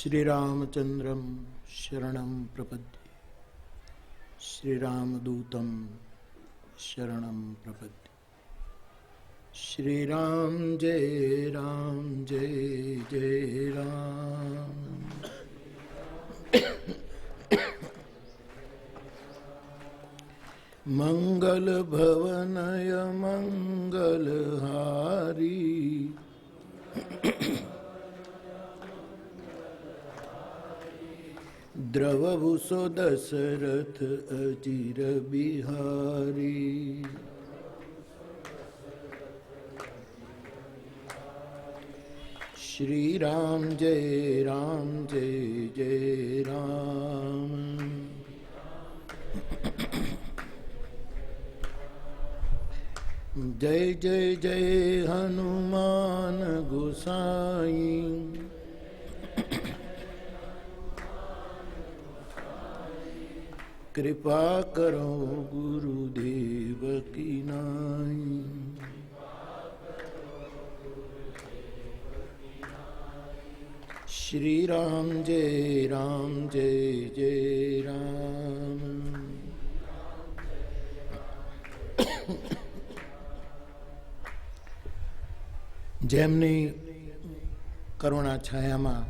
श्रीरामचंद्रं शरणं प्रपद्ये, श्रीरामदूतं शरणं प्रपद्ये। श्रीराम जय जय राम। मंगल भवनय मंगलहारी, द्रवभूषो दशरथ अजिर बिहारी। श्री राम जय जय राम। जय जय जय हनुमान गोसाई, कृपा करो गुरुदेव की नाई। श्री राम जय जय राम। જેમની કરુણા છાયામાં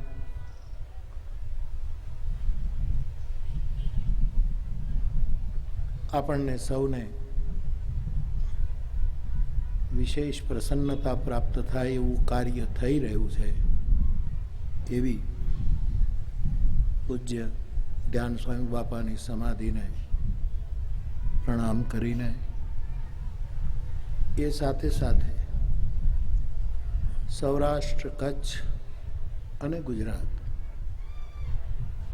આપણને સૌને વિશેષ પ્રસન્નતા પ્રાપ્ત થાય એવું કાર્ય થઈ રહ્યું છે, એવી પૂજ્ય ધ્યાન સ્વામી બાપાની સમાધિને પ્રણામ કરીને એ સાથે સાથે સૌરાષ્ટ્ર, કચ્છ અને ગુજરાત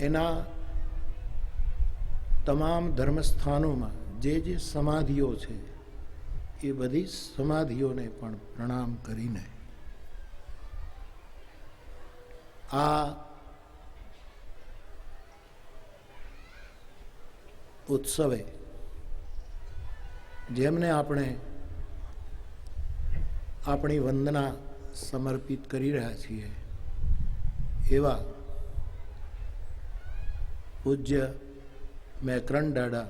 એના તમામ ધર્મસ્થાનોમાં જે સમાધિઓ છે એ બધી સમાધિઓને પણ પ્રણામ કરીને આ ઉત્સવે જેમને આપણે આપણી વંદના સમર્પિત કરી રહ્યા છીએ એવા પૂજ્ય મેકરણ દાદા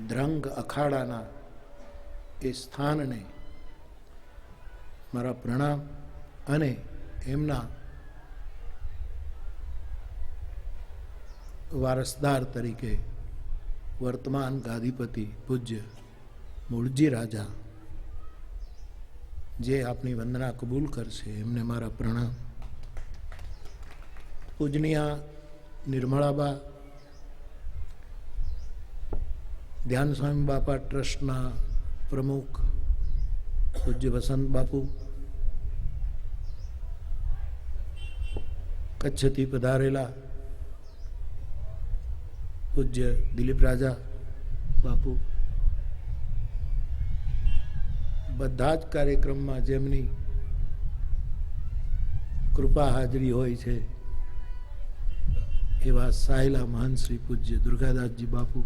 ધ્રંગ અખાડાના એ સ્થાનને મારા પ્રણામ અને એમના વારસદાર તરીકે વર્તમાન ગાદીપતિ પૂજ્ય મૂળજી રાજા જે આપની વંદના કબૂલ કરશે એમને મારા પ્રણામ। પૂજનીય નિર્મળાબા ધ્યાન સ્વામી બાપા ટ્રસ્ટના પ્રમુખ પૂજ્ય વસંત બાપુ, કચ્છથી પધારેલા પૂજ્ય દિલીપ રાજા બાપુ, બધા જ કાર્યક્રમમાં જેમની કૃપા હાજરી હોય છે એવા સાયલા મહાન શ્રી પૂજ્ય દુર્ગાદાસજી બાપુ,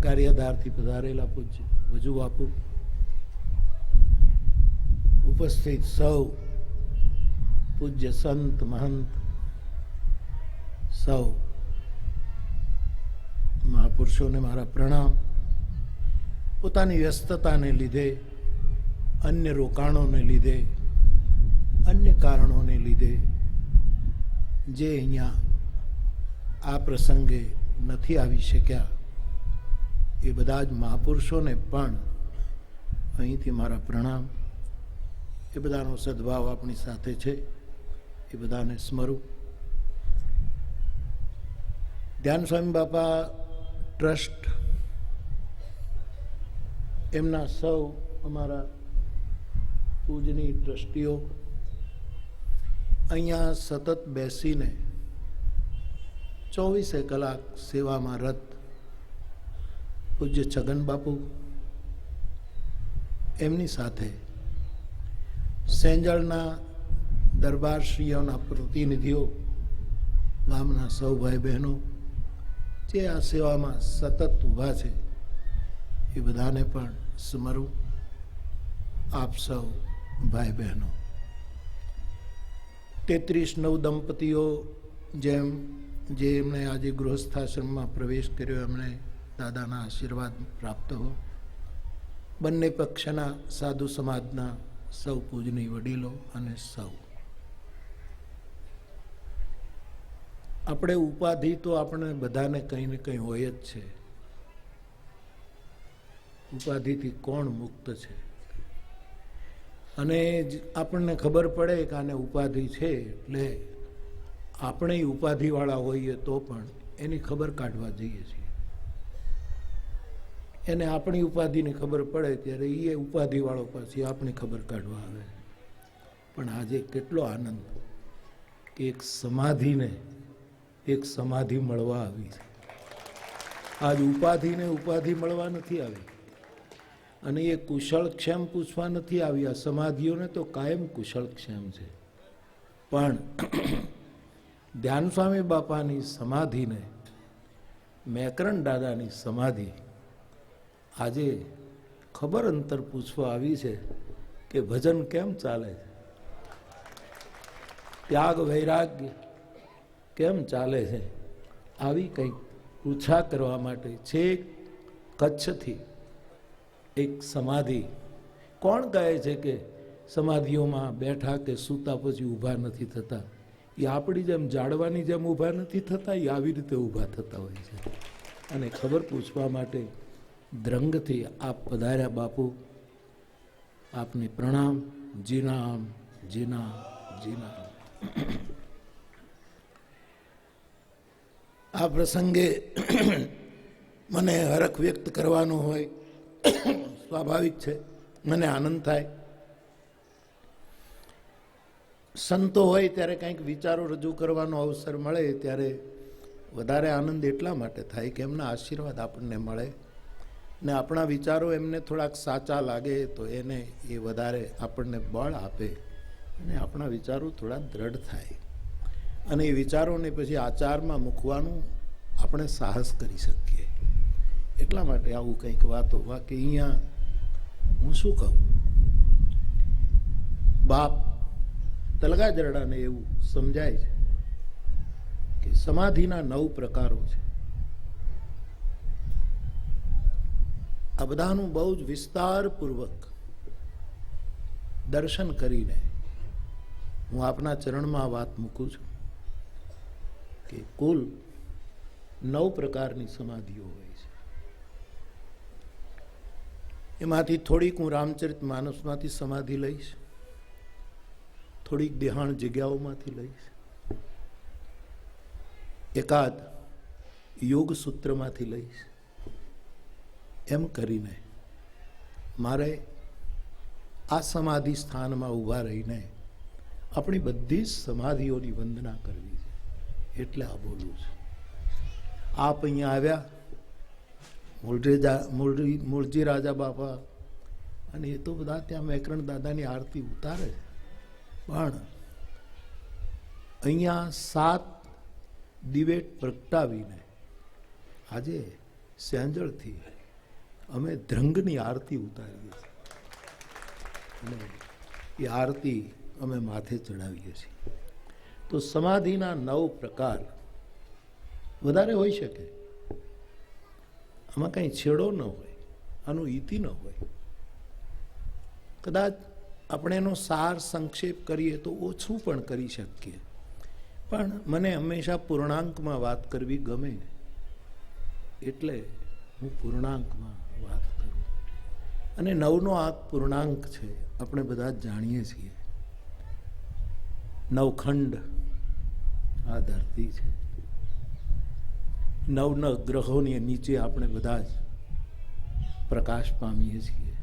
કાર્યધારથી પધારેલા પૂજ્ય વજુ બાપુ, ઉપસ્થિત સૌ પૂજ્ય સંત મહંત, સૌ મહાપુરુષોને મારા પ્રણામ। પોતાની વ્યસ્તતાને લીધે, અન્ય રોકાણોને લીધે, અન્ય કારણોને લીધે જે અહીંયા આ પ્રસંગે નથી આવી શક્યા એ બધા જ મહાપુરુષોને પણ અહીંથી મારા પ્રણામ। એ બધાનો સદભાવ આપણી સાથે છે, એ બધાને સ્મરું। ધ્યાન સ્વામી બાપા ટ્રસ્ટ એમના સૌ અમારા પૂજની ટ્રસ્ટીઓ અહીંયા સતત બેસીને 24 કલાક સેવામાં રત પૂજ્ય છગન બાપુ, એમની સાથે સેંજળના દરબારશ્રીઓના પ્રતિનિધિઓ, ગામના સૌ ભાઈ બહેનો જે આ સેવામાં સતત ઊભા છે એ બધાને પણ સ્મરું। આપ સૌ ભાઈ બહેનો, 33 દંપતીઓ જેમ જે એમણે આજે ગૃહસ્થાશ્રમમાં પ્રવેશ કર્યો એમણે દાદાના આશીર્વાદ પ્રાપ્ત હો. બંને પક્ષના સાધુ સમાજના સૌ પૂજનીય વડીલો અને સૌ. આપણે ઉપાધિ તો આપણે બધાને કંઈ ને કંઈ હોય જ છે. ઉપાધિથી કોણ મુક્ત છે? અને આપણને ખબર પડે કે આને ઉપાધિ છે એટલે આપણે ઉપાધિવાળા હોઈએ તો પણ એની ખબર કાઢવા જઈએ છીએ. એને આપણી ઉપાધિની ખબર પડે ત્યારે એ ઉપાધિવાળો પાછી આપણી ખબર કાઢવા આવે. પણ આજે કેટલો આનંદ કે એક સમાધિને એક સમાધિ મળવા આવી છે. આજ ઉપાધિને ઉપાધિ મળવા નથી આવી અને એ કુશળક્ષેમ પૂછવા નથી આવી. આ સમાધિઓને તો કાયમ કુશળક્ષેમ છે. પણ ધ્યાન સ્વામી બાપાની સમાધિને, મેકરણ દાદાની સમાધિ આજે ખબર અંતર પૂછવા આવી છે કે ભજન કેમ ચાલે છે, ત્યાગ વૈરાગ્ય કેમ ચાલે છે. આવી કંઈક પૂછા કરવા માટે છે. કચ્છથી એક સમાધિ. કોણ કહે છે કે સમાધિઓમાં બેઠા કે સૂતા પછી ઊભા નથી થતા? એ આપણી જેમ જાડવાની જેમ ઊભા નથી થતા, એ આવી રીતે ઊભા થતા હોય છે. અને ખબર પૂછવા માટે દ્રંગથી આપ પધાર્યા બાપુ, આપને પ્રણામ. જીનામ જીનામ જીનામ. આ પ્રસંગે મને હરખ વ્યક્ત કરવાનો હોય સ્વાભાવિક છે. મને આનંદ થાય. સંતો હોય ત્યારે કંઈક વિચારો રજૂ કરવાનો અવસર મળે ત્યારે વધારે આનંદ એટલા માટે થાય કે એમના આશીર્વાદ આપણને મળે ને આપણા વિચારો એમને થોડાક સાચા લાગે તો એને એ વધારે આપણને બળ આપે અને આપણા વિચારો થોડા દ્રઢ થાય અને એ વિચારોને પછી આચારમાં મૂકવાનું આપણે સાહસ કરી શકીએ. એટલા માટે આવું કંઈક વાતો કે અહીંયા હું શું કહું. બાપ તલગા જરડાને એવું સમજાય છે કે સમાધિના 9 પ્રકારો છે. આ બધાનું બહુ જ વિસ્તારપૂર્વક દર્શન કરીને હું આપના ચરણમાં વાત મૂકું છું કે કુલ 9 પ્રકારની સમાધિઓ હોય છે. એમાંથી થોડીક હું રામચરિત માનસમાંથી સમાધિ લઈશ, થોડીક દેહાણ જગ્યાઓમાંથી લઈશ, એકાદ યોગ સૂત્રમાંથી લઈશ. એમ કરીને મારે આ સમાધિ સ્થાનમાં ઊભા રહીને આપણી બધી જ સમાધિઓની વંદના કરવી છે. એટલે આ બોલું છું. આપ અહીંયા આવ્યા, મૂળજી રાજા બાપા અને એ તો બધા ત્યાં મેકરણ દાદાની આરતી ઉતારે છે. પણ અહીંયા 7 દિવેટ પ્રગટાવીને આજે સેંજળથી અમે ધ્રંગની આરતી ઉતારીએ છીએ અને એ આરતી અમે માથે ચડાવીએ છીએ. તો સમાધિના 9 પ્રકાર વધારે હોઈ શકે. આમાં કંઈ છેડો ન હોય, આનું ઇતિ ન હોય. કદાચ આપણે એનો સાર સંક્ષેપ કરીએ તો ઓછું પણ કરી શકીએ. પણ મને હંમેશા પૂર્ણાંકમાં વાત કરવી ગમે એટલે હું પૂર્ણાંકમાં વાત કરું. અને 9નો આ પૂર્ણાંક છે, આપણે બધા જ જાણીએ છીએ. 9 ખંડ આ ધરતી છે. 9 ગ્રહોની નીચે આપણે બધા જ પ્રકાશ પામીએ છીએ.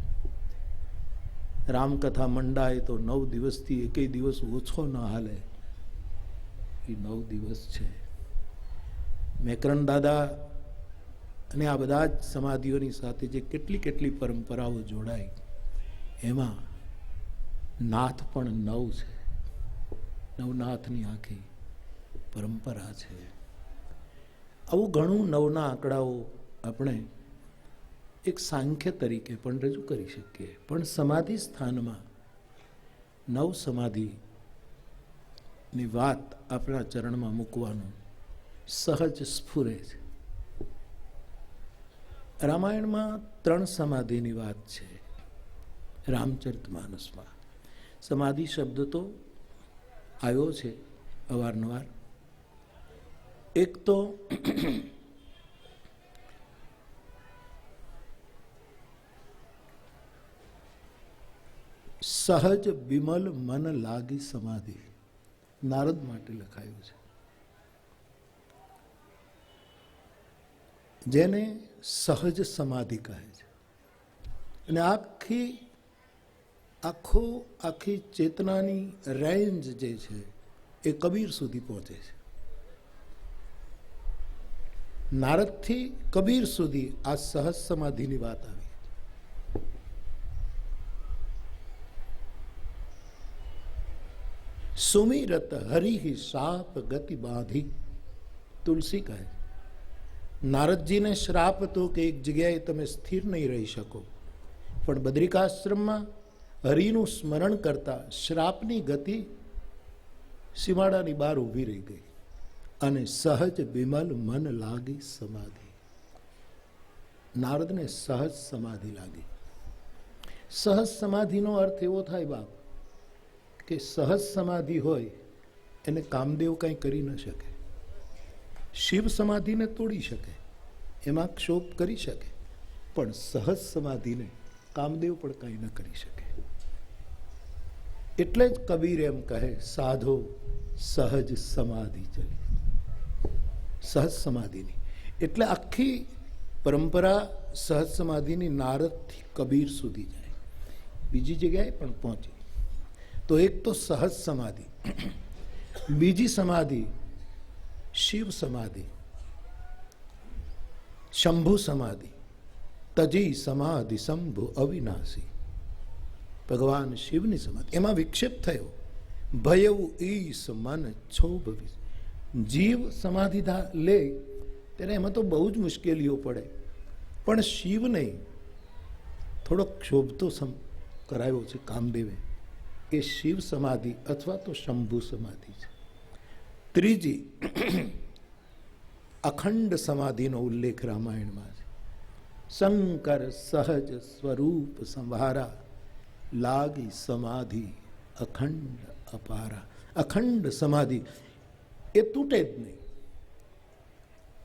રામકથા મંડાય તો 9 દિવસથી એકેય દિવસ ઓછો ન હાલે. એ 9 દિવસ છે. મેકરણ દાદા અને આ બધા જ સમાધિઓની સાથે જે કેટલી પરંપરાઓ જોડાઈ એમાં નાથ પણ 9 છે. નવનાથની આખી પરંપરા છે. આવું ઘણું 9ના આંકડાઓ આપણે એક સાંખ્ય તરીકે પણ રજૂ કરી શકીએ. પણ સમાધિ સ્થાનમાં 9 સમાધિ ની વાત આપણા ચરણમાં મૂકવાનું સહજ સ્ફુરે છે. રામાયણમાં 3 સમાધિની વાત છે. રામચરિતમાનસમાં સમાધિ શબ્દ તો આવ્યો છે અવારનવાર. એક તો સહજ બિમલ મન લાગી સમાધિ નારદ માટે લખાયું છે, જેને સહજ સમાધિ કહે છે. અને આખી ચેતનાની રેન્જ જે છે એ કબીર સુધી પહોંચે છે. નારદથી કબીર સુધી આ સહજ સમાધિની વાત આવી. સુમિરત હરિ શાપ ગતિ બાંધી, તુલસી કહે. નારદજીને શ્રાપ હતો કે એક જગ્યાએ તમે સ્થિર નહીં રહી શકો, પણ બદ્રિકાશ્રમમાં હરિનું સ્મરણ કરતા શ્રાપની ગતિ સીમાડાની બહાર ઊભી રહી ગઈ અને સહજ બિમલ મન લાગી સમાધિ. નારદને સહજ સમાધિ લાગી. સહજ સમાધિનો અર્થ એવો થાય બાપ કે સહજ સમાધિ હોય એને કામદેવ કંઈ કરી ન શકે. શિવ સમાધિને તોડી શકે, એમાં ક્ષોભ કરી શકે, પણ સહજ સમાધિને કામદેવ પણ કંઈ ન કરી શકે. એટલે જ કબીર એમ કહે, સાધો સહજ સમાધિ ચલી. સહજ સમાધિની એટલે આખી પરંપરા સહજ સમાધિની નારદથી કબીર સુધી જાય, બીજી જગ્યાએ પણ પહોંચી. તો એક તો સહજ સમાધિ, બીજી સમાધિ શિવ સમાધિ, શંભુ સમાધિ. તજી સમાધિ શંભુ અવિનાશી, ભગવાન શિવની સમાધિ. એમાં વિક્ષેપ થયો, ભયવું ઈસ મન છોભવી. જીવ સમાધિ લે ત્યારે એમાં તો બહુ જ મુશ્કેલીઓ પડે, પણ શિવને થોડો ક્ષોભ તો કરાયો છે કામદેવે. એ શિવ સમાધિ અથવા તો શંભુ સમાધિ છે. ત્રીજી અખંડ સમાધિનો ઉલ્લેખ રામાયણમાં છે. શંકર સહજ સ્વરૂપ સંભારા, લાગી સમાધિ અખંડ અપારા. અખંડ સમાધિ એ તૂટે જ નહીં.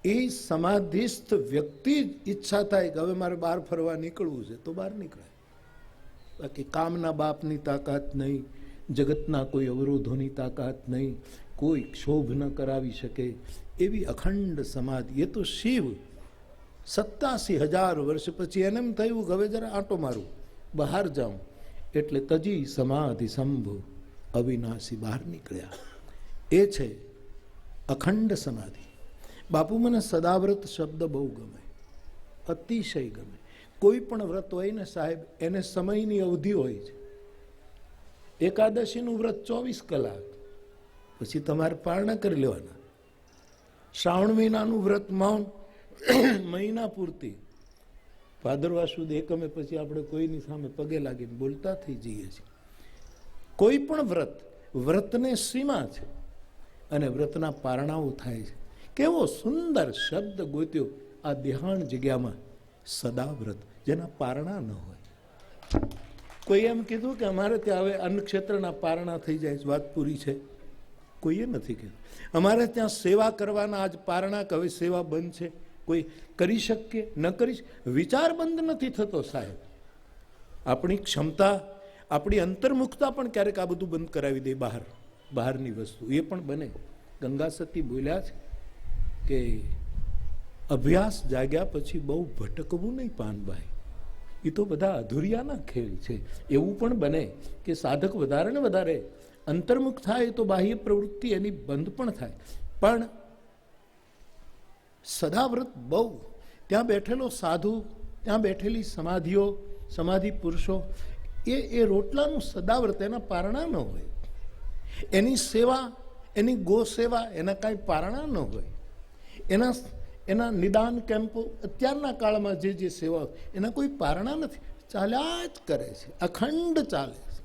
એ સમાધિસ્થ વ્યક્તિ જ ઈચ્છા થાય કે હવે મારે બહાર ફરવા નીકળવું છે તો બહાર નીકળે. બાકી કામના બાપની તાકાત નહીં, જગતના કોઈ અવરોધોની તાકાત નહીં, કોઈ ક્ષોભ ન કરાવી શકે એવી અખંડ સમાધિ. એ તો શિવ 87,000 વર્ષ પછી એને એમ થયું કે હવે જરા આંટો મારું, બહાર જાઉં, એટલે તજી સમાધિ શંભુ અવિનાશી બહાર નીકળ્યા. એ છે અખંડ સમાધિ. બાપુ મને સદાવ્રત શબ્દ બહુ ગમે, અતિશય ગમે. કોઈ પણ વ્રત હોય ને સાહેબ, એને સમયની અવધિ હોય છે. એકાદશીનું વ્રત 24 કલાક, પછી તમારે પારણા કરી લેવાના. શ્રાવણ મહિનાનું વ્રત મૌન મહિના પૂરતી. ભાદરવા સુદ એકમે પછી આપણે કોઈની સામે પગે લાગીને બોલતા થઈ જઈએ છીએ. કોઈ પણ વ્રતને સીમા છે અને વ્રતના પારણાઓ થાય છે. કેવો સુંદર શબ્દ ગોત્યો આ દેહાણ જગ્યામાં, સદાવ્રત, જેના પારણા ન હોય. કોઈ એમ કીધું કે અમારે ત્યાં હવે અન્નક્ષેત્રના પારણા થઈ જાય છે, વાત પૂરી છે? કોઈએ નથી કીધું. અમારે ત્યાં સેવા કરવાના આજ પારણા, કે હવે સેવા બંધ છે, કોઈ કરી શકીએ ન કરી. વિચાર બંધ નથી થતો સાહેબ. આપણી ક્ષમતા, આપણી અંતર્મુખતા પણ ક્યારેક આ બધું બંધ કરાવી દે. બહારની વસ્તુ એ પણ બને. ગંગા સતી બોલ્યા છે કે અભ્યાસ જાગ્યા પછી બહુ ભટકવું નહીં પાનભાઈ, એ તો બધા અધૂરિયાના ખેલ છે. એવું પણ બને કે સાધક વધારે ને વધારે અંતર્મુખ થાય તો બાહ્ય પ્રવૃત્તિ એની બંધ પણ થાય. પણ સદાવ્રત બહુ, ત્યાં બેઠેલો સાધુ, ત્યાં બેઠેલી સમાધિઓ, સમાધિ પુરુષો, એ રોટલાનું સદાવ્રત, એના પારણા ન હોય. એની સેવા, એની ગો સેવા, એના કાંઈ પારણા ન હોય. એના નિદાન કેમ્પો અત્યારના કાળમાં જે સેવા, એના કોઈ પારણા નથી, ચાલ્યા જ કરે છે, અખંડ ચાલે છે.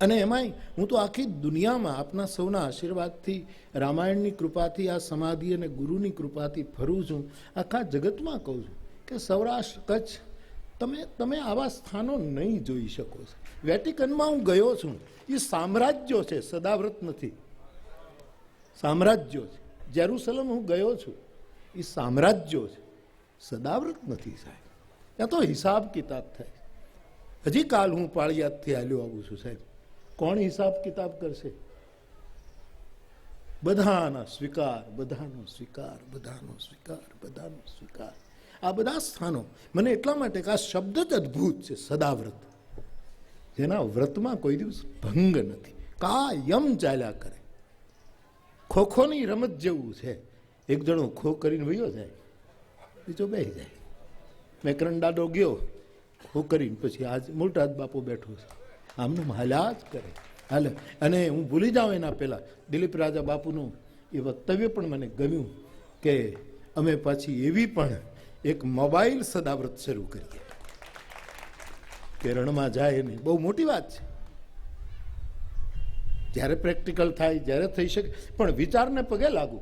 અને એમાંય હું તો આખી દુનિયામાં આપના સૌના આશીર્વાદથી, રામાયણની કૃપાથી, આ સમાધિ અને ગુરુની કૃપાથી ફરું છું. આખા જગતમાં કહું છું કે સૌરાષ્ટ્ર કચ્છ તમે આવા સ્થાનો નહીં જોઈ શકો. વેટિકનમાં હું ગયો છું, એ સામ્રાજ્યો છે, સદાવ્રત નથી. સામ્રાજ્યો છે. જેરુસલમ હું ગયો છું, એ સામ્રાજ્યો છે, સદાવ્રત નથી સાહેબ. ત્યાં તો હિસાબ કિતાબ થાય. હજી કાલ હું પાળિયાદથી હાલ્યો આવું છું સાહેબ. કોણ હિસાબ કિતાબ કરશે? બધાના સ્વીકાર, બધાનો સ્વીકાર, બધાનો સ્વીકાર, બધાનો સ્વીકાર. આ બધા સ્થાનો મને એટલા માટે કે આ શબ્દ જ અદ્ભુત છે, સદાવ્રત, જેના વ્રતમાં કોઈ દિવસ ભંગ નથી, કાયમ ચાલ્યા કરે. ખોખોની રમત જેવું છે. એક જણો ખો કરીને વયો જાય, બીજો બેસી જાય. મેકરણ દાડો ગયો ખો કરીને, પછી આજ મોટા બાપુ બેઠો છે, આમનું હાલ્યા જ કરે, હાલે. અને હું ભૂલી જાઉં એના પહેલાં દિલીપ રાજા બાપુનું એ વક્તવ્ય પણ મને ગમ્યું કે અમે પાછી એવી પણ એક મોબાઈલ સદાવ્રત શરૂ કરીએ કે રણમાં જાય નહીં. બહુ મોટી વાત છે. જ્યારે પ્રેક્ટિકલ થાય, જ્યારે થઈ શકે, પણ વિચારને પગે લાગુ,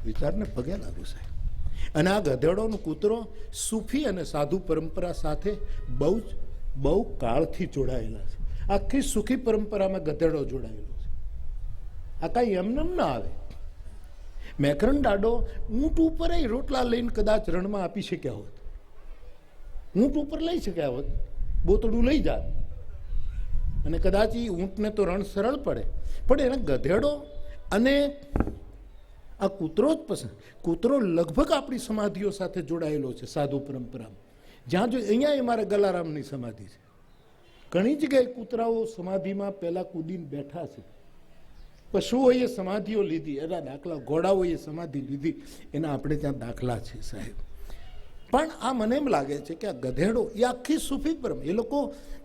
વિચારને પગે લાગુ સાહેબ. અને આ ગધેડોનો કૂતરો સૂફી અને સાધુ પરંપરા સાથે બહુ કાળથી જોડાયેલા છે. આખી સુખી પરંપરામાં ગધેડો જોડાયેલો છે. આ કાંઈ એમને ના આવે. મેકરણ દાડો ઊંટ ઉપર રોટલા લઈને કદાચ રણમાં આપી શક્યા હોત, ઊંટ ઉપર લઈ શક્યા હોત, બોતડું લઈ જાત, અને કદાચ એ ઊંટને તો રણ સરળ પડે, પણ એને ગધેડો અને આ કૂતરો જ પસંદ. કૂતરો લગભગ આપણી સમાધિઓ સાથે જોડાયેલો છે સાધુ પરંપરામાં. જ્યાં જો અહીંયા અમારે ગલારામની સમાધિ છે. ઘણી જગ્યાએ કૂતરાઓ સમાધિમાં પહેલા કૂદીને બેઠા છે. પશુઓએ સમાધિઓ લીધી, એના દાખલા, ઘોડાઓએ સમાધિ લીધી, એના આપણે ત્યાં દાખલા છે સાહેબ. પણ આ મને એમ લાગે છે કે આ ગધેડો એ આખી સૂફી પરમ, એ લોકો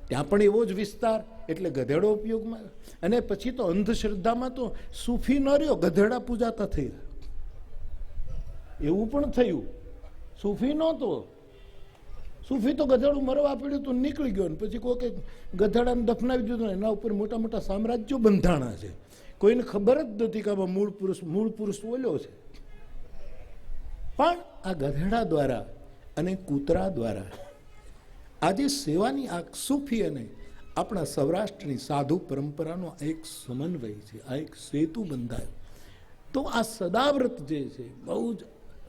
ત્યાં પણ એવો જ વિસ્તાર, એટલે ગધેડો ઉપયોગમાં. અને પછી તો અંધશ્રદ્ધામાં તો સૂફી ન રહ્યો, ગધેડા પૂજાતા થઈ રહ્યા. એવું પણ થયું. સૂફી નહોતો, સૂફી તો ગધેડું મરવા પડ્યું તો નીકળી ગયો, ને પછી કોઈ ગધેડાને દફનાવી દીધું, એના ઉપર મોટા મોટા સામ્રાજ્યો બંધાણા છે. કોઈને ખબર જ નથી કે આમાં મૂળ પુરુષ બોલ્યો છે. પણ આ ગધેડા દ્વારા અને કૂતરા દ્વારા આજે સેવાની આ સૂફી અને આપણા સૌરાષ્ટ્રની સાધુ પરંપરાનો એક સમન્વય છે, આ એક સેતુ બંધાયો. તો આ સદાવ્રત જે છે બહુ જ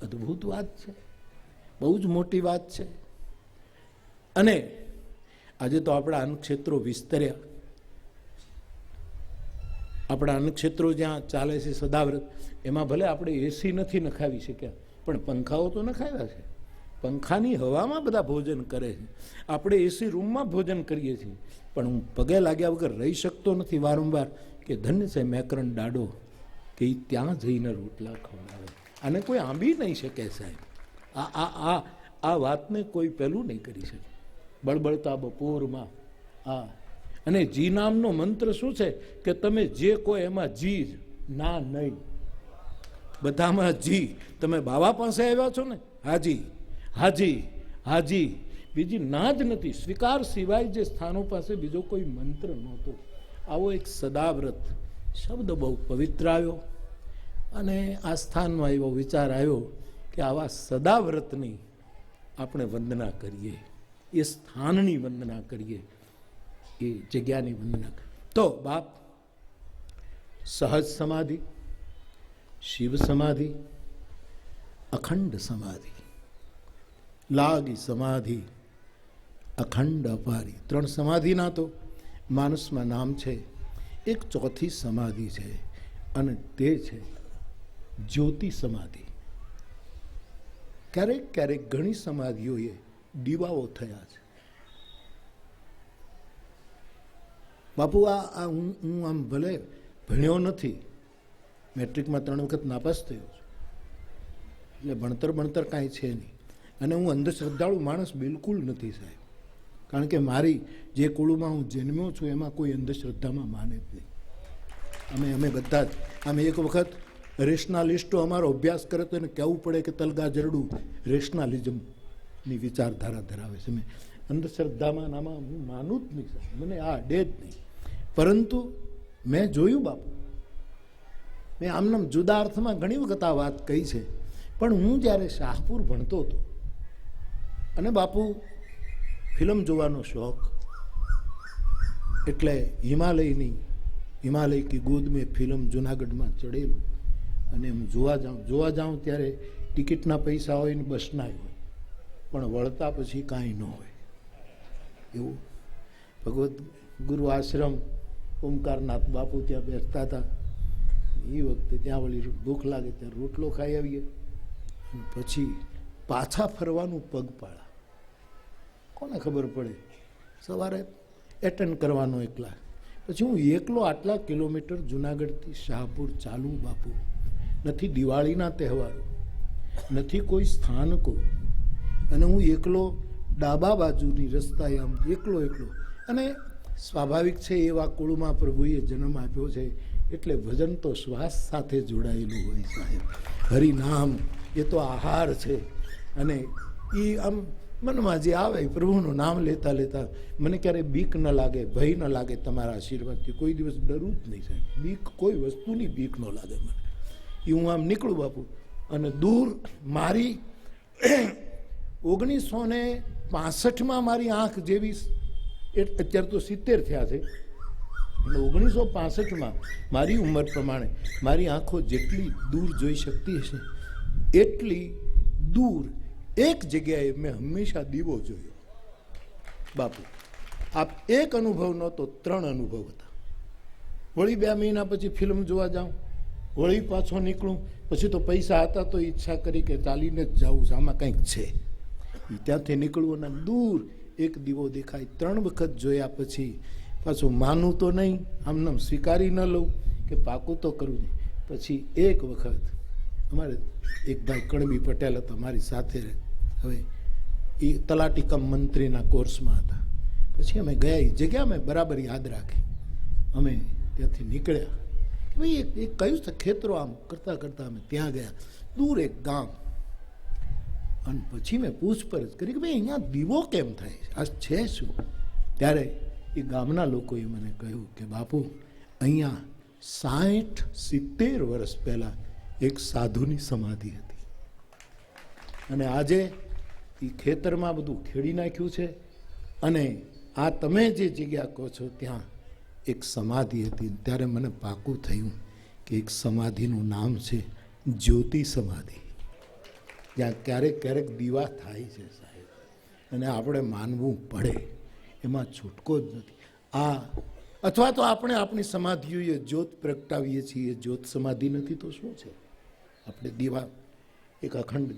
અદ્ભુત વાત છે, બહુ જ મોટી વાત છે. અને આજે તો આપણા અન્નક્ષેત્રો વિસ્તર્યા. આપણા અન્નક્ષેત્રો જ્યાં ચાલે છે સદાવ્રત, એમાં ભલે આપણે એસી નથી નખાવી શક્યા, પણ પંખાઓ તો નખાવ્યા છે. પંખાની હવામાં બધા ભોજન કરે છે. આપણે એસી રૂમમાં ભોજન કરીએ છીએ. પણ હું પગે લાગ્યા વગર રહી શકતો નથી વારંવાર કે ધન્ય છે મેકરણ દાડો કે ત્યાં જઈને રોટલા ખવડાવે. આને કોઈ આંબી નહીં શકે સાહેબ. આ વાતને કોઈ પહેલું નહીં કરી શકે. બળબળતા બપોરમાં અને જી નામનો મંત્ર શું છે કે તમે જે કોઈ એમાં જી ના નહીં, બધામાં જી. તમે બાવા પાસે આવ્યા છો ને, હાજી હાજી હાજી, બીજી ના જ નથી. સ્વીકાર સિવાય જે સ્થાનો પાસે બીજો કોઈ મંત્ર નહોતો. આવો એક સદાવ્રત શબ્દ બહુ પવિત્ર આવ્યો, અને આ સ્થાનમાં એવો વિચાર આવ્યો કે આવા સદાવ્રતની આપણે વંદના કરીએ, એ સ્થાનની વંદના કરીએ, એ જગ્યાની વંદના કરીએ. તો બાપ સહજ સમાધિ, શિવ સમાધિ, અખંડ સમાધિ, લાગી સમાધિ, અખંડ અપારી, 3 સમાધિના તો માનસમાં નામ છે. એક ચોથી સમાધિ છે, અને તે છે જ્યોતિ સમાધિ. ક્યારેક ક્યારેક ઘણી સમાધિઓએ દીવાઓ થયા છે. બાપુ હું આમ ભલે ભણ્યો નથી, મેટ્રિકમાં 3 વખત નાપાસ થયો છું, એટલે ભણતર કાંઈ છે નહીં. અને હું અંધશ્રદ્ધાળુ માણસ બિલકુલ નથી સાહેબ. કારણ કે મારી જે કુળમાં હું જન્મ્યો છું એમાં કોઈ અંધશ્રદ્ધામાં માને જ નહીં. અમે બધા જ અમે એક વખત રેશનાલિસ્ટો અમારો અભ્યાસ કરે તો એને કહેવું પડે કે તલગા જરડું રેશનાલિઝમની વિચારધારા ધરાવે છે. મેં અંધશ્રદ્ધામાં આમાં હું માનું જ નહીં સાહેબ, મને આ અડે જ નહીં. પરંતુ મેં જોયું બાપુ, મેં આમનામ જુદા અર્થમાં ઘણી વખત આ વાત કહી છે, પણ હું જ્યારે શાહપુર ભણતો હતો અને બાપુ ફિલ્મ જોવાનો શોખ, એટલે હિમાલય કી ગોદ મેં ફિલ્મ જુનાગઢમાં ચડેલું અને હું જોવા જાઉં ત્યારે ટિકિટના પૈસા હોય ને બસના હોય, પણ વળતા પછી કાંઈ ન હોય એવું. ભગવત ગુરુ આશ્રમ ઓમકારનાથ બાપુ ત્યાં બેસતા હતા. એ વખતે ત્યાં વળી ભૂખ લાગે ત્યાં રોટલો ખાઈ આવીએ, પછી પાછા ફરવાનું પગપાળા. કોને ખબર પડે, સવારે એટેન્ડ કરવાનો એકલા, પછી હું એકલો આટલા કિલોમીટર જુનાગઢથી શાહપુર ચાલુ બાપુ. નથી દિવાળીના તહેવારો, નથી કોઈ સ્થાનકો, અને હું એકલો ડાબા બાજુની રસ્તાએ આમ એકલો. અને સ્વાભાવિક છે એવા કુળમાં પ્રભુએ જન્મ આપ્યો છે એટલે ભજન તો શ્વાસ સાથે જોડાયેલું હોય સાહેબ. હરિનામ એ તો આહાર છે, અને એ આમ મનમાં જે આવે પ્રભુનું નામ લેતા લેતા મને ક્યારેય બીક ન લાગે, ભય ન લાગે. તમારા આશીર્વાદથી કોઈ દિવસ ડરું જ નહીં સાહેબ. બીક, કોઈ વસ્તુની બીક ન લાગે મને. એ હું આમ નીકળું બાપુ, અને દૂર મારી 1965માં મારી આંખ જેવી, અત્યારે તો 70 થયા છે, અને 1965માં મારી ઉંમર પ્રમાણે મારી આંખો જેટલી દૂર જોઈ શકતી હશે એટલી દૂર એક જગ્યાએ મેં હંમેશા દીવો જોયો બાપુ. આ એક અનુભવ નહોતો, 3 અનુભવ હતા. વળી 2 મહિના પછી ફિલ્મ જોવા જાઉં, વળી પાછો નીકળું, પછી તો પૈસા હતા તો ઈચ્છા કરી કે ચાલીને જ જાઉં છે, આમાં કંઈક છે. ત્યાંથી નીકળવું અને દૂર એક દીવો દેખાય. 3 વખત જોયા પછી પાછું માનું તો નહીં, આમનામ સ્વીકારી ન લઉં કે પાકું તો કરવું નહીં. પછી એક વખત અમારે એક ભાઈ કણબી પટેલ હતા મારી સાથે, હવે એ તલાટી કમ મંત્રીના કોર્સમાં હતા. પછી અમે ગયા, એ જગ્યા મેં બરાબર યાદ રાખી. અમે ત્યાંથી નીકળ્યા, ભાઈ એક કયું છે ખેતરો, આમ કરતાં કરતાં અમે ત્યાં ગયા, દૂર એક ગામ. અને પછી મેં પૂછપરછ કરી કે ભાઈ અહીંયા દીવો કેમ થાય, આ છે શું? ત્યારે એ ગામના લોકોએ મને કહ્યું કે બાપુ અહીંયા 60-70 વર્ષ પહેલાં એક સાધુની સમાધિ હતી, અને આજે એ ખેતરમાં બધું ખેડી નાખ્યું છે, અને આ તમે જે જગ્યા કહો છો ત્યાં એક સમાધિ હતી. ત્યારે મને પાકું થયું કે એક સમાધિનું નામ છે જ્યોતિ સમાધિ, જ્યાં ક્યારેક દીવા થાય છે સાહેબ, અને આપણે માનવું પડે, એમાં છૂટકો જ નથી. આ અથવા તો આપણે આપણી સમાધિઓએ જ્યોત પ્રગટાવીએ છીએ, જ્યોત સમાધિ નથી તો શું છે? આપણે દીવા એક અખંડ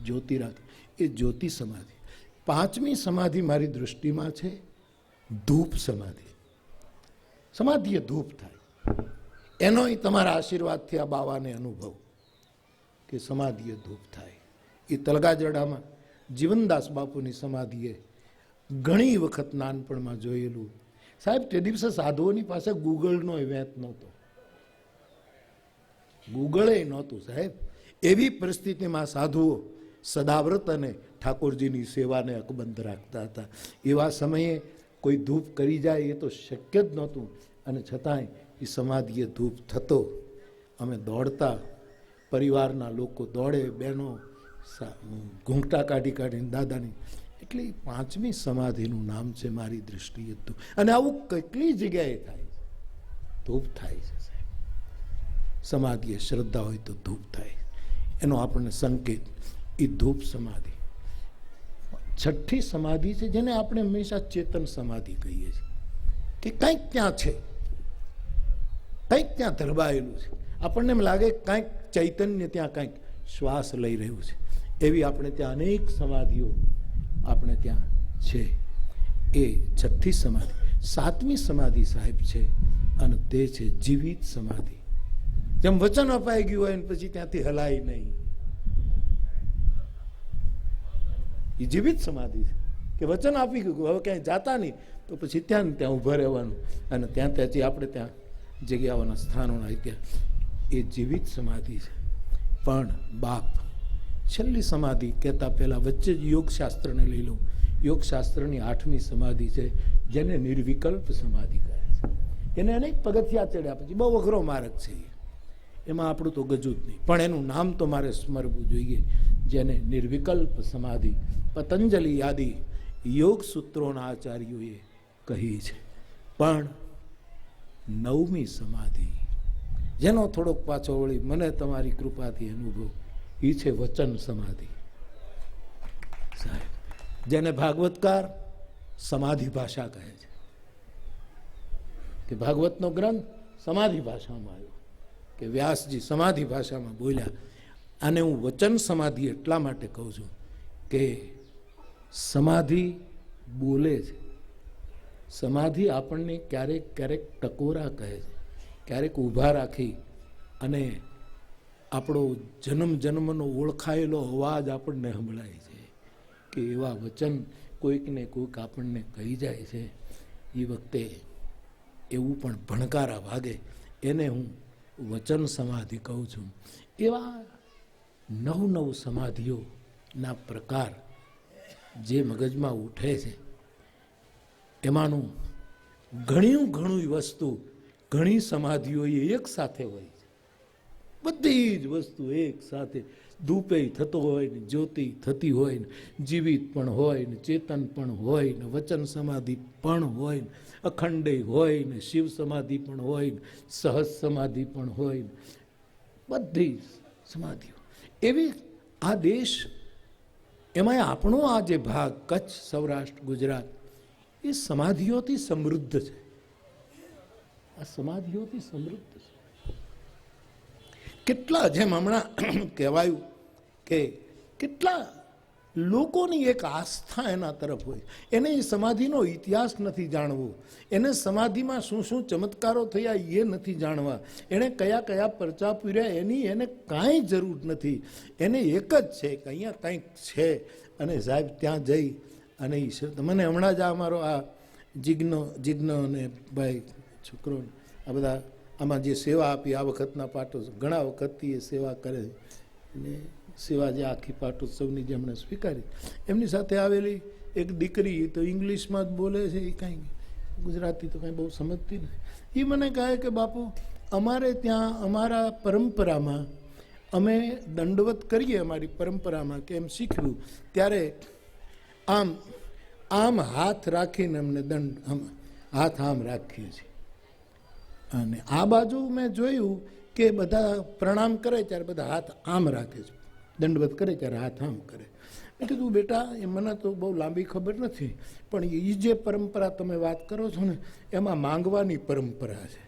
જ્યોતિ રાખી, એ જ્યોતિ સમાધિ. 5મી સમાધિ મારી દૃષ્ટિમાં છે ધૂપ સમાધિ. સમાધિએ ધૂપ થાય, એનોય તમારા આશીર્વાદથી આ બાવાને અનુભવ કે સમાધિએ ધૂપ થાય. એ તલગાજરડામાં જીવનદાસ બાપુની સમાધિએ ઘણી વખત નાનપણમાં જોયેલું સાહેબ. તે દિવસે સાધુઓની પાસે ગૂગલનો વેત નહોતો, ગૂગલે નહોતું સાહેબ. એવી પરિસ્થિતિમાં સાધુઓ સદાવ્રત અને ઠાકોરજીની સેવાને અકબંધ રાખતા હતા. એવા સમયે કોઈ ધૂપ કરી જાય એ તો શક્ય જ નહોતું, અને છતાંય એ સમાધિએ ધૂપ થતો. અમે દોડતા, પરિવારના લોકો દોડે, બહેનો ઘૂંઘટા કાઢીને દાદાની. એટલે 5મી સમાધિનું નામ છે મારી દૃષ્ટિએ. અને આવું કેટલી જગ્યાએ થાય, ધૂપ થાય છે સાહેબ. સમાધિએ શ્રદ્ધા હોય તો ધૂપ થાય, એનો આપણને સંકેત એ ધૂપ સમાધિ. 6ઠ્ઠી સમાધિ છે જેને આપણે હંમેશા ચેતન સમાધિ કહીએ છીએ, કે કંઈક ત્યાં છે, કંઈક ત્યાં ધરબાયેલું છે. આપણને એમ લાગે કંઈક ચૈતન્ય ત્યાં કંઈક શ્વાસ લઈ રહ્યું છે. એવી આપણે ત્યાં અનેક સમાધિઓ આપણે ત્યાં છે. એ 6ઠ્ઠી સમાધિ. 7મી સમાધિ સાહેબ છે, અને તે છે જીવિત સમાધિ. જેમ વચન અપાઈ ગયું હોય ને પછી ત્યાંથી હલાય નહીં, એ જીવિત સમાધિ છે. કે વચન આપી ગયું, હવે ક્યાંય જાતા નહીં, તો પછી ત્યાં ને ત્યાં ઊભા રહેવાનું, અને ત્યાં ત્યાંથી આપણે ત્યાં જગ્યાઓના સ્થાનોના ત્યાં. એ જીવિત સમાધિ છે. પણ બાપ છેલ્લી સમાધિ કહેતા પહેલાં વચ્ચે જ યોગશાસ્ત્રને લઈ લઉં. યોગશાસ્ત્રની 8મી સમાધિ છે, જેને નિર્વિકલ્પ સમાધિ કહે છે. એને અનેક પગથિયા ચડ્યા પછી બહુ અઘરો માર્ગ છે, એમાં આપણું તો ગજું જ નહીં, પણ એનું નામ તો મારે સ્મરવું જોઈએ, જેને નિર્વિકલ્પ સમાધિ પતંજલિ આદિ યોગ સૂત્રોના આચાર્યોએ કહી છે. પણ 9મી સમાધિ જેનો થોડોક પાછો વળી મને તમારી કૃપાથી અનુભવ, એ છે વચન સમાધિ. સાહેબ, જેને ભાગવતકાર સમાધિ ભાષા કહે છે, કે ભાગવતનો ગ્રંથ સમાધિ ભાષામાં આવ્યો, કે વ્યાસજી સમાધિ ભાષામાં બોલ્યા. આને હું વચન સમાધિ એટલા માટે કહું છું કે સમાધિ બોલે છે. સમાધિ આપણને ક્યારેક ક્યારેક ટકોરા કહે છે, ક્યારેક ઊભા રાખી અને આપણો જન્મ જન્મનો ઓળખાયેલો અવાજ આપણને સંભળાય છે, કે એવા વચન કોઈકને કોઈક આપણને કહી જાય છે. એ વખતે એવું પણ ભણકારા વાગે, એને હું વચન સમાધિ કહું છું. એવા 9 સમાધિઓના પ્રકાર જે મગજમાં ઉઠે છે, એમાંનું ઘણું વસ્તુ ઘણી સમાધિઓ એક સાથે હોય છે. બધી જ વસ્તુ એક સાથે ધૂપે થતો હોય ને, જ્યોતિ થતી હોય ને, જીવિત પણ હોય ને, ચેતન પણ હોય ને, વચન સમાધિ પણ હોય ને, અખંડે હોય ને, શિવ સમાધિ પણ હોય ને, સહજ સમાધિ પણ હોય ને, બધી સમાધિઓ એવી. આ દેશ, એમાં આપણો આ જે ભાગ કચ્છ, સૌરાષ્ટ્ર, ગુજરાત, એ સમાધિઓથી સમૃદ્ધ છે. આ સમાધિઓથી સમૃદ્ધ છે. કેટલા, જેમ હમણાં કહેવાયું કે કેટલા લોકોની એક આસ્થા એના તરફ હોય, એને એ સમાધિનો ઇતિહાસ નથી જાણવો, એને સમાધિમાં શું શું ચમત્કારો થયા એ નથી જાણવા, એને કયા કયા પરચા પૂર્યા એની એને કાંઈ જરૂર નથી. એને એક જ છે કે અહીંયા કંઈક છે, અને સાહેબ ત્યાં જઈ અને મને હમણાં જ અમારો આ જિજ્ઞ અને ભાઈ છોકરો આ બધા આમાં જે સેવા આપી આ વખતના પાટોત્સવ, ઘણા વખતથી એ સેવા કરે અને સેવા જે આખી પાટોત્સવની જે હમણાં સ્વીકારી, એમની સાથે આવેલી એક દીકરી તો ઇંગ્લિશમાં જ બોલે છે, એ કાંઈ ગુજરાતી તો કાંઈ બહુ સમજતી નથી. એ મને કહે કે બાપુ, અમારે ત્યાં અમારા પરંપરામાં અમે દંડવત કરીએ, અમારી પરંપરામાં કે એમ શીખ્યું ત્યારે આમ હાથ રાખીને અમને હાથ આમ રાખીએ છીએ. અને આ બાજુ મેં જોયું કે બધા પ્રણામ કરે ત્યારે બધા હાથ આમ રાખે છે, દંડવત કરે ત્યારે હાથ આમ કરે. મેં કીધું બેટા, એ મને તો બહુ લાંબી ખબર નથી, પણ એ જે પરંપરા તમે વાત કરો છો ને, એમાં માંગવાની પરંપરા છે,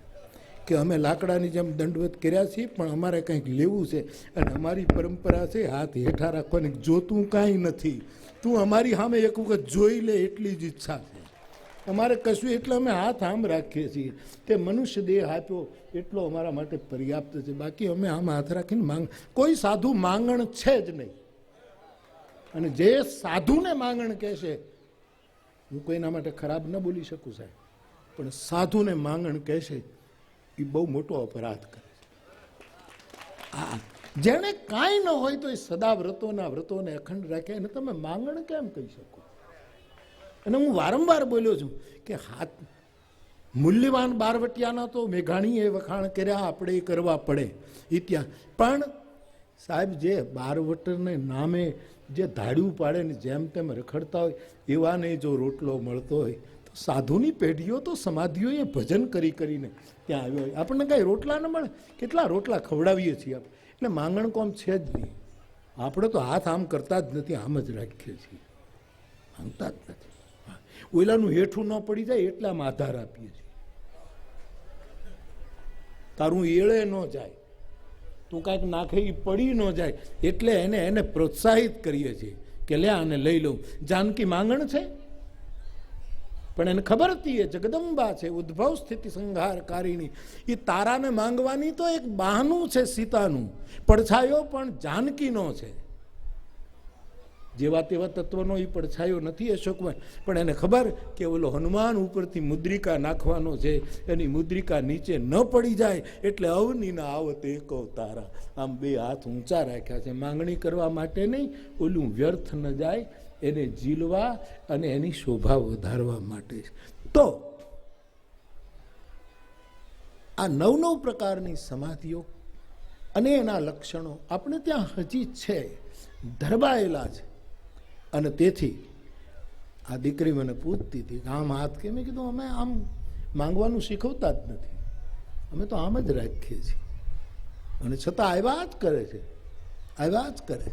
કે અમે લાકડાની જેમ દંડવત કર્યા છીએ, પણ અમારે કંઈક લેવું છે, અને અમારી પરંપરા છે હાથ હેઠા રાખવાની, જોતું કાંઈ નથી, તું અમારી સામે એક વખત જોઈ લે એટલી જ ઈચ્છા છે અમારે કશું, એટલે અમે હાથ આમ રાખીએ છીએ કે મનુષ્ય દેહ આપ્યો એટલો અમારા માટે પર્યાપ્ત છે, બાકી અમે આમ હાથ રાખીને કોઈ સાધુ માંગણ છે જ નહીં. અને જે સાધુને માંગણ કહેશે, હું કોઈના માટે ખરાબ ન બોલી શકું સાહેબ, પણ સાધુને માંગણ કહેશે એ બહુ મોટો અપરાધ કરે છે. જેને કાંઈ ન હોય તો એ સદા વ્રતોને અખંડ રાખે, એને તમે માંગણ કેમ કહી શકો? અને હું વારંવાર બોલ્યો છું કે હાથ મૂલ્યવાન બારવટિયાના તો મેઘાણીએ વખાણ કર્યા, આપણે એ કરવા પડે ઇતિહાસ. પણ સાહેબ, જે બારવટને નામે જે ધાડ્યું પાડે ને જેમ તેમ રખડતા હોય, એવાને જો રોટલો મળતો હોય તો સાધુની પેઢીઓ તો સમાધિઓએ ભજન કરીને ત્યાં આવ્યો હોય, આપણને કાંઈ રોટલા ન મળે? કેટલા રોટલા ખવડાવીએ છીએ આપણે. એટલે માંગણ કોમ છે જ નહીં. આપણે તો હાથ આમ કરતા જ નથી, આમ જ રાખીએ છીએ, માંગતા જ નથી. ઓલાનું હેઠું ન પડી જાય એટલે આમ આધાર આપીએ છીએ. તારું એળે ન જાય, તું કાંઈક નાખે એ પડી ન જાય એટલે એને પ્રોત્સાહિત કરીએ છીએ કે લે આને લઈ લઉં. જાનકી માંગણ છે, પણ એને ખબર હતી એ જગદંબા છે, ઉદ્ભવ સ્થિતિ સંહારકારીણી. એ તારાને માંગવાની તો એક બહાનું છે સીતાનું, પડછાયો પણ જાનકીનો છે. જેવા તેવા તત્વનો એ પડછાયો નથી અશોકમાં, પણ એને ખબર કે ઓલો હનુમાન ઉપરથી મુદ્રિકા નાખવાનો છે, એની મુદ્રિકા નીચે ન પડી જાય એટલે અવનીના આવત એકો તારા, આમ બે હાથ ઊંચા રાખ્યા છે, માંગણી કરવા માટે નહીં, ઓલું વ્યર્થ ન જાય એને ઝીલવા અને એની શોભા વધારવા માટે. તો આ 9 પ્રકારની સમાધિઓ અને એના લક્ષણો આપણે ત્યાં હજી છે, ધરબાયેલા છે. અને તેથી આ દીકરી મને પૂછતી હતી કે આમ હાથ કે, મેં કીધું અમે આમ માંગવાનું શીખવતા જ નથી, અમે તો આમ જ રાખીએ છીએ. અને છતાં આવ્યા જ કરે છે, આવ્યા જ કરે.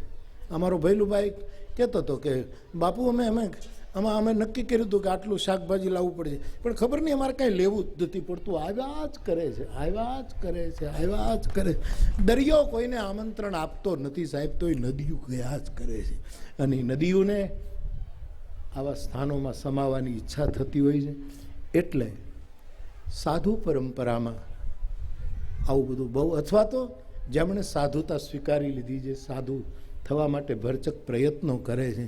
અમારો ભૈલુભાઈ કહેતો હતો કે બાપુ અમે નક્કી કર્યું હતું કે આટલું શાકભાજી લાવવું પડશે, પણ ખબર નહીં અમારે કાંઈ લેવું જ નથી પડતું. આવ્યા જ કરે છે, આવ્યા જ કરે છે, આવ્યા જ કરે. દરિયો કોઈને આમંત્રણ આપતો નથી સાહેબ, તો એ નદીઓ ગયા જ કરે છે. અને નદીઓને આવા સ્થાનોમાં સમાવાની ઈચ્છા થતી હોય છે. એટલે સાધુ પરંપરામાં આવું બધું બહુ, અથવા તો જેમણે સાધુતા સ્વીકારી લીધી છે, સાધુ થવા માટે ભરચક પ્રયત્નો કરે છે,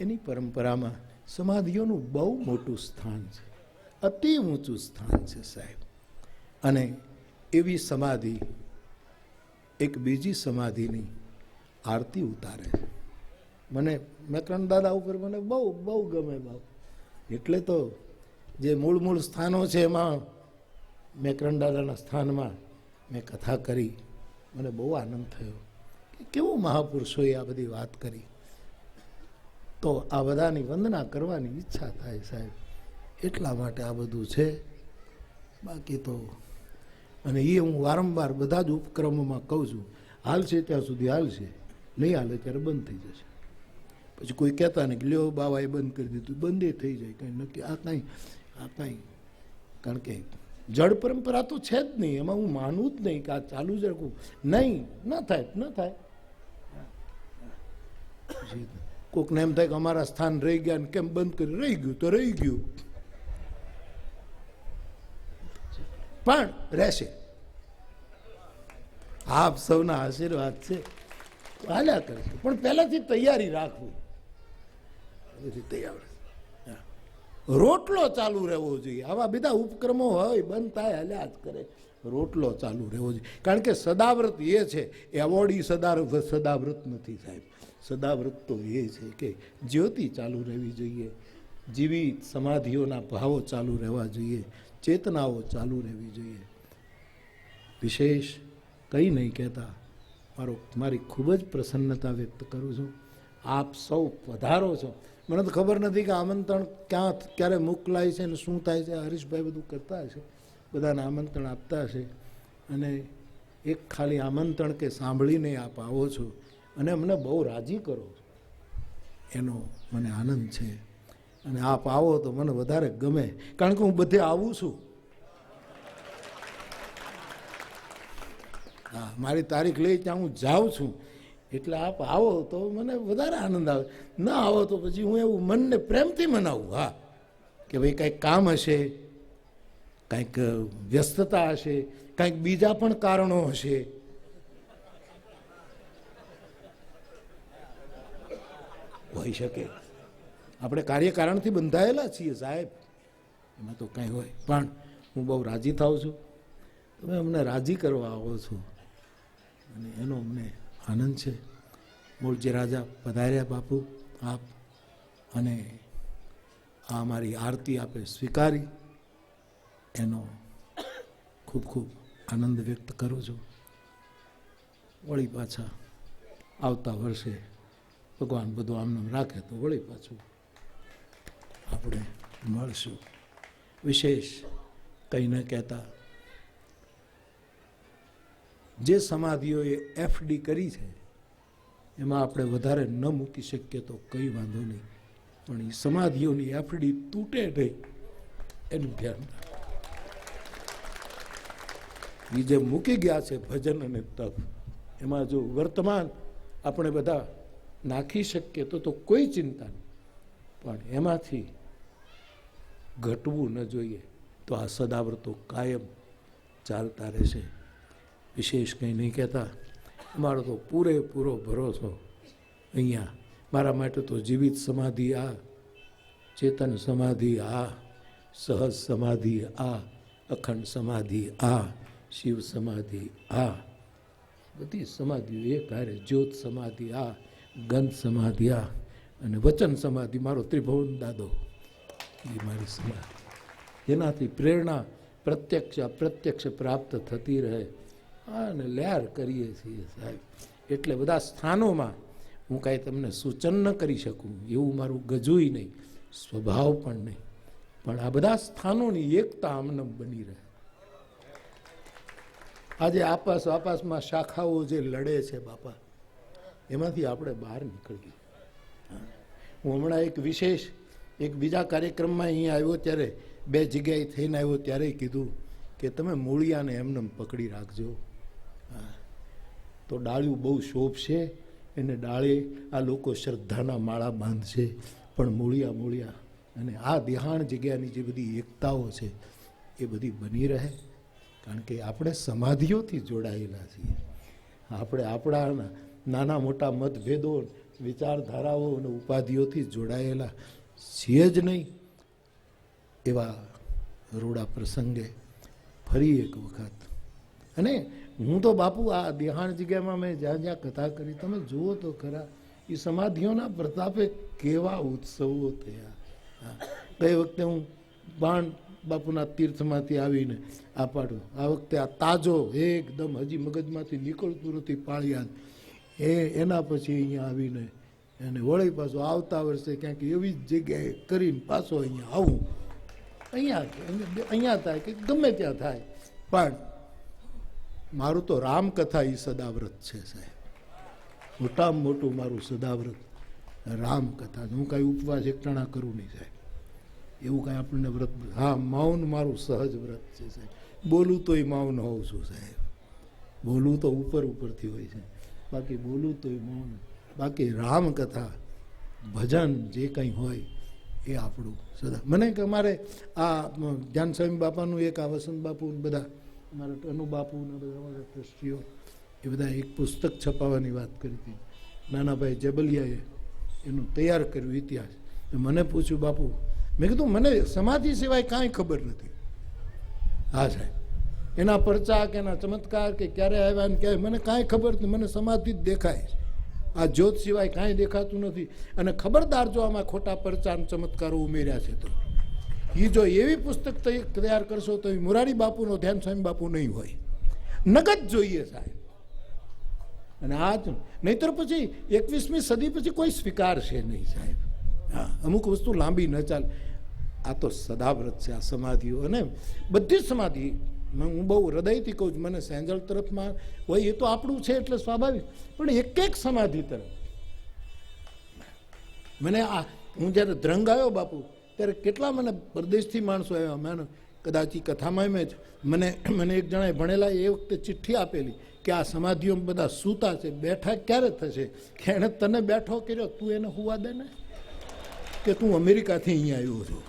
એની પરંપરામાં સમાધિઓનું બહુ મોટું સ્થાન છે, અતિ ઊંચું સ્થાન છે સાહેબ. અને એવી સમાધિ એક બીજી સમાધિની આરતી ઉતારે છે. મને મેકરણ દાદા ઉપર મને બહુ બહુ ગમે બાપ. એટલે તો જે મૂળ સ્થાનો છે એમાં મેકરણ દાદાના સ્થાનમાં મેં કથા કરી, મને બહુ આનંદ થયો કે કેવું મહાપુરુષોએ આ બધી વાત કરી. તો આ બધાની વંદના કરવાની ઈચ્છા થાય સાહેબ, એટલા માટે આ બધું છે. બાકી તો, અને એ હું વારંવાર બધા જ ઉપક્રમોમાં કહું છું, હાલશે ત્યાં સુધી હાલશે, નહીં હાલે ત્યારે બંધ થઈ જશે. પછી કોઈ કહેતા નહીં કે લ્યો બાવાએ બંધ કરી દીધું, બંધે થઈ જાય કંઈ નક્કી. આ કાંઈ કારણ કે જડ પરંપરા તો છે જ નહીં, એમાં હું માનું જ નહીં કે આ ચાલુ જ રાખું. નહીં, ન થાય, ન થાય. કોકને એમ થાય કે અમારા સ્થાન રહી ગયા ને કેમ બંધ કરી, રહી ગયું તો રહી ગયું, પણ રહેશે. આપ સૌના આશીર્વાદ છે, હાલ્યા કરશે, પણ પહેલાથી તૈયારી રાખવી. રોટલો ચાલુ રહેવો જોઈએ. આવા બધા ઉપક્રમો હોય બંધ થાય હાલ્યા જ કરે, રોટલો ચાલુ રહેવો જોઈએ. કારણ કે સદાવ્રત એ છે, એવોર્ડ સદાવ્રત નથી સાહેબ. સદાવ્રત તો એ છે કે જ્યોતિ ચાલુ રહેવી જોઈએ, જીવિત સમાધિઓના ભાવો ચાલુ રહેવા જોઈએ, ચેતનાઓ ચાલુ રહેવી જોઈએ. વિશેષ કંઈ નહીં કહેતા મારી ખૂબ જ પ્રસન્નતા વ્યક્ત કરું છું. આપ સૌ પધારો છો. મને તો ખબર નથી કે આમંત્રણ ક્યારે મોકલાય છે ને શું થાય છે. હરીશભાઈ બધું કરતા હશે, બધાને આમંત્રણ આપતા હશે. અને એક ખાલી આમંત્રણ કે સાંભળીને આપ આવો છો અને અમને બહુ રાજી કરો છો, એનો મને આનંદ છે. અને આપ આવો તો મને વધારે ગમે, કારણ કે હું બધે આવું છું. હા, મારી તારીખ લઈ ત્યાં હું જાઉં છું, એટલે આપ આવો તો મને વધારે આનંદ આવે. ના આવો તો પછી હું એવું મનને પ્રેમથી મનાવું. હા, કે ભાઈ કંઈક કામ હશે, કંઈક વ્યસ્તતા હશે, કંઈક બીજા પણ કારણો હશે. હોઈ શકે, આપણે કાર્યકારણથી બંધાયેલા છીએ સાહેબ, એમાં તો કંઈ હોય. પણ હું બહુ રાજી થાઉં છું, તમે અમને રાજી કરવા આવો છો અને એનો અમને આનંદ છે. મૂળજી રાજા પધાર્યા બાપુ આપ, અને આ અમારી આરતી આપે સ્વીકારી, એનો ખૂબ ખૂબ આનંદ વ્યક્ત કરું છું. વળી પાછા આવતા વર્ષે ભગવાન બધું આમનામ રાખે તો વળી પાછું આપણે મળશું. વિશેષ કંઈ ન કહેતા, જે સમાધિઓએ એફડી કરી છે એમાં આપણે વધારે ન મૂકી શકીએ તો કંઈ વાંધો નહીં, પણ એ સમાધિઓની એફડી તૂટે નહીં એનું ધ્યાન રાખો. એ જે મૂકી ગયા છે ભજન અને તપ, એમાં જો વર્તમાન આપણે બધા નાખી શકીએ તો કોઈ ચિંતા નહીં, પણ એમાંથી ઘટવું ન જોઈએ. તો આ સદાવ્રતો કાયમ ચાલતા રહેશે. વિશેષ કંઈ નહીં કહેતા, અમારો તો પૂરેપૂરો ભરોસો અહીંયા. મારા માટે તો જીવિત સમાધિ આ, ચેતન સમાધિ આ, સહજ સમાધિ આ, અખંડ સમાધિ આ, શિવ સમાધિ આ, બધી સમાધિઓ એક હારે, જ્યોત સમાધિ આ, ગંધ સમાધિ આ, અને વચન સમાધિ મારો ત્રિભુવન દાદો, એ મારી સમાધિ. એનાથી પ્રેરણા પ્રત્યક્ષ અપ્રત્યક્ષ પ્રાપ્ત થતી રહે અને લહેર કરીએ છીએ સાહેબ. એટલે બધા સ્થાનોમાં હું કાંઈ તમને સૂચન ન કરી શકું એવું મારું ગજુય નહીં, સ્વભાવ પણ નહીં, પણ આ બધા સ્થાનોની એકતા આમને બની રહે. આજે આપાસમાં શાખાઓ જે લડે છે બાપા, એમાંથી આપણે બહાર નીકળીએ. હું હમણાં એક બીજા કાર્યક્રમમાં અહીંયા આવ્યો ત્યારે 2 જગ્યાએ થઈને આવ્યો ત્યારે કીધું કે તમે મૂળિયાને એમને પકડી રાખજો. તો ડાળિયું બહુ શોભશે, એને ડાળે આ લોકો શ્રદ્ધાના માળા બાંધશે, પણ મૂળિયા અને આ દેહાણ જગ્યાની જે બધી એકતાઓ છે એ બધી બની રહે. કારણ કે આપણે સમાધિઓથી જોડાયેલા છીએ. આપણે આપણા નાના મોટા મતભેદો, વિચારધારાઓ અને ઉપાધિઓથી જોડાયેલા છીએ જ નહીં. એવા રૂડા પ્રસંગે ફરી એક વખત, અને હું તો બાપુ આ દેહાણ જગ્યામાં મેં જ્યાં જ્યાં કથા કરી, તમે જુઓ તો ખરા એ સમાધિઓના પ્રતાપે કેવા ઉત્સવો થયા. ગઈ વખતે હું બાણ બાપુના તીર્થમાંથી આવીને આ પાડું, આ વખતે આ તાજો એકદમ હજી મગજમાંથી નીકળતું નથી પાળિયાદ, એના પછી અહીંયા આવીને અને વળી પાછો આવતા વર્ષે ક્યાંક એવી જ જગ્યાએ કરીને પાછો અહીંયા આવું. અહીંયા થાય કે ગમે ત્યાં થાય, પણ મારું તો રામકથા એ સદાવ્રત છે સાહેબ. મોટામાં મોટું મારું સદાવ્રત રામકથા. હું કાંઈ ઉપવાસ એકટાણા કરું નહીં સાહેબ, એવું કાંઈ આપણને વ્રત. હા, મૌન મારું સહજ વ્રત છે સાહેબ. બોલું તોય મૌન હોઉં છું સાહેબ. બોલું તો ઉપરથી હોય છે, બાકી બોલું તોય મૌન. બાકી રામકથા ભજન જે કંઈ હોય એ આપણું સદા. મને કે અમારે આ ધ્યાન સ્વામી બાપાનું એક આ વસંત બાપુ બધા અમારા અનુબાપુ ને બધા અમારા ટ્રસ્ટીઓ એ બધા એક પુસ્તક છપાવવાની વાત કરી હતી. નાનાભાઈ જબલિયાએ એનું તૈયાર કર્યું ઇતિહાસ. મને પૂછ્યું બાપુ, મેં કીધું મને સમાધિ સિવાય કાંઈ ખબર નથી. હા સાહેબ, એના પરચા કે એના ચમત્કાર કે ક્યારે આવ્યા ને ક્યારે મને કાંઈ ખબર નથી. મને સમાધિ જ દેખાય, આ જ્યોત સિવાય કાંઈ દેખાતું નથી. અને ખબરદાર જો આમાં ખોટા પરચા અને ચમત્કારો ઉમેર્યા છે તો એ જો એવી પુસ્તક તૈયાર કરશો તો એ મોરારી બાપુનો, ધ્યાન સ્વામી બાપુ નહીં હોય. નગદ જોઈએ સાહેબ. અને આ જ નહીતર પછી 21મી સદી પછી કોઈ સ્વીકારશે નહીં સાહેબ. હા, અમુક વસ્તુ લાંબી ન ચાલે. આ તો સદાવ્રત છે આ સમાધિઓ. અને બધી જ સમાધિ હું બહુ હૃદયથી કહું છું. મને સેંજલ તરફમાં હોય એ તો આપણું છે એટલે સ્વાભાવિક, પણ એક સમાધિ તરફ મને આ હું જ્યારે દ્રંગ આવ્યો બાપુ ત્યારે કેટલા મને પરદેશથી માણસો આવ્યા. મેં કદાચ એ કથામાં મેં જ મને એક જણાએ ભણેલા એ વખતે ચિઠ્ઠી આપેલી કે આ સમાધિઓ બધા સૂતા છે, બેઠા ક્યારે થશે? કે એણે તને બેઠો કર્યો, તું એને હુવા દે ને, કે તું અમેરિકાથી અહીંયા આવ્યો છો.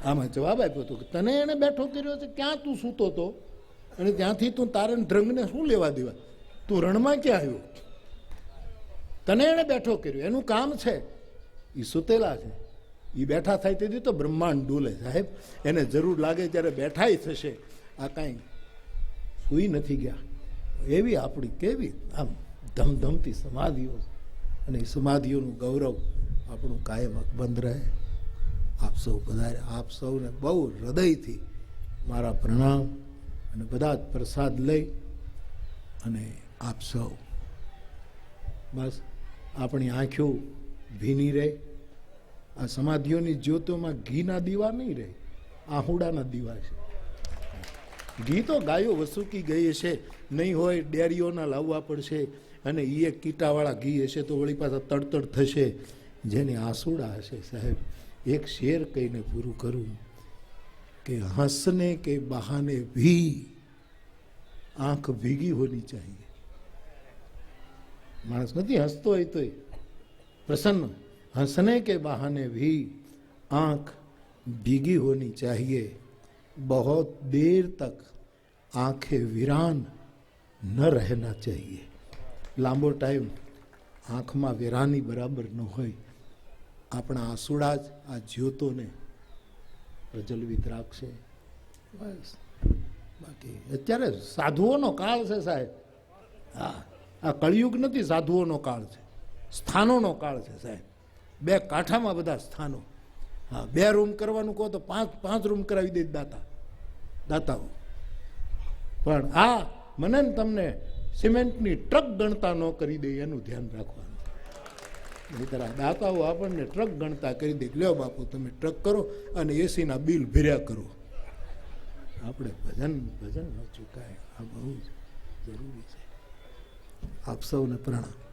આમાં જવાબ આપ્યો હતો કે તને એને બેઠો કર્યો છે, ક્યાં તું સૂતો હતો અને ત્યાંથી તું તારે ધ્રંગને શું લેવા દેવા? તું રણમાં ક્યાં આવ્યો? તને એને બેઠો કર્યો, એનું કામ છે. એ સૂતેલા છે, એ બેઠા થાય તેથી તો બ્રહ્માંડ ડોલે સાહેબ. એને જરૂર લાગે ત્યારે બેઠાય થશે. આ કાંઈ સૂઈ નથી ગયા. એવી આપણી કેવી આમ ધમધમતી સમાધિઓ, અને એ સમાધિઓનું ગૌરવ આપણું કાયમ અકબંધ રહે. આપ સૌ પધારે, આપ સૌને બહુ હૃદયથી મારા પ્રણામ, અને બધા જ પ્રસાદ લઈ અને આપ સૌ બસ આપણી આંખો ભીની રહે. આ સમાધિઓની જ્યોતોમાં ઘીના દીવા નહીં રહે, આહુડાના દીવા છે. ઘી તો ગાયો વસૂકી ગઈ હશે, નહીં હોય ડેરીઓના લાવવા પડશે, અને એ કીટાવાળા ઘી હશે તો વળી પાછા તડતડ થશે. જેને આંસુડા હશે સાહેબ, એક શેર કહીને પૂરું કરું કે હંસને કે બહાને ભી આંખ ભીગી હોની ચાહીએ. માણસ નથી હસતો હોય તોય પ્રસન્ન. हंसने के बहाने भी आँख भीगी होनी चाहिए. बहुत देर तक आँखें वीरान न रहना चाहिए. લાંબો ટાઈમ આંખમાં વેરાની બરાબર ન હોય. આપણા આંસુડા જ આ જ્યોતોને પ્રજ્વલિત રાખશે. બસ બાકી અત્યારે સાધુઓનો કાળ છે સાહેબ. હા, આ કળિયુગ નથી, સાધુઓનો કાળ છે, સ્થાનોનો કાળ છે સાહેબ. 2 કાંઠામાં બધા સ્થાનો. હા, 2 રૂમ કરવાનું કહો તો 5 રૂમ કરાવી દે દાતા. દાતાઓ. પણ આ મને ને તમને સિમેન્ટની ટ્રક ગણતા ન કરી દે એનું ધ્યાન રાખવાનું. નહીંતર આ દાતાઓ આપણને ટ્રક ગણતા કરી દે, લ્યો બાપુ તમે ટ્રક કરો અને એસીના બિલ ભર્યા કરો. આપણે ભજન ન ચૂકાય, આ બહુ જરૂરી છે. આપ સૌને પ્રણામ.